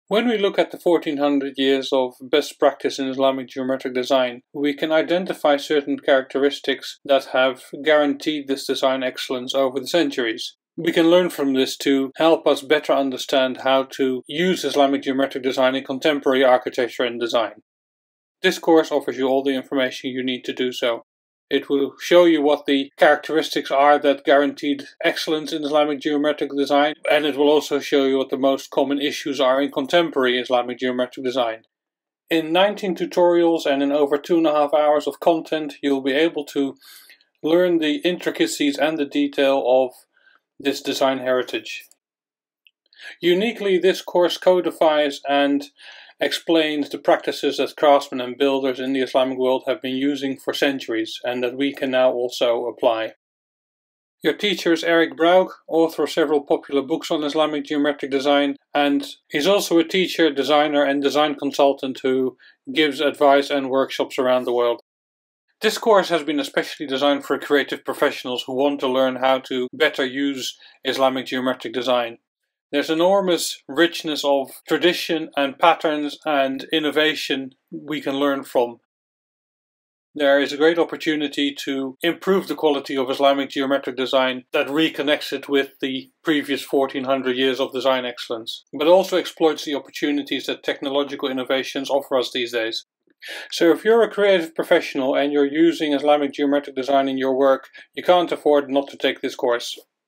When we look at the 1400 years of best practice in Islamic geometric design, we can identify certain characteristics that have guaranteed this design excellence over the centuries. We can learn from this to help us better understand how to use Islamic geometric design in contemporary architecture and design. This course offers you all the information you need to do so. It will show you what the characteristics are that guaranteed excellence in Islamic geometric design, and it will also show you what the most common issues are in contemporary Islamic geometric design. In 19 tutorials and in over 2.5 hours of content, you'll be able to learn the intricacies and the detail of this design heritage. Uniquely, this course codifies and explains the practices that craftsmen and builders in the Islamic world have been using for centuries and that we can now also apply. Your teacher is Eric Braug, author of several popular books on Islamic geometric design, and he's also a teacher, designer and design consultant who gives advice and workshops around the world. This course has been especially designed for creative professionals who want to learn how to better use Islamic geometric design. There's enormous richness of tradition and patterns and innovation we can learn from. There is a great opportunity to improve the quality of Islamic geometric design that reconnects it with the previous 1400 years of design excellence, but also exploits the opportunities that technological innovations offer us these days. So if you're a creative professional and you're using Islamic geometric design in your work, you can't afford not to take this course.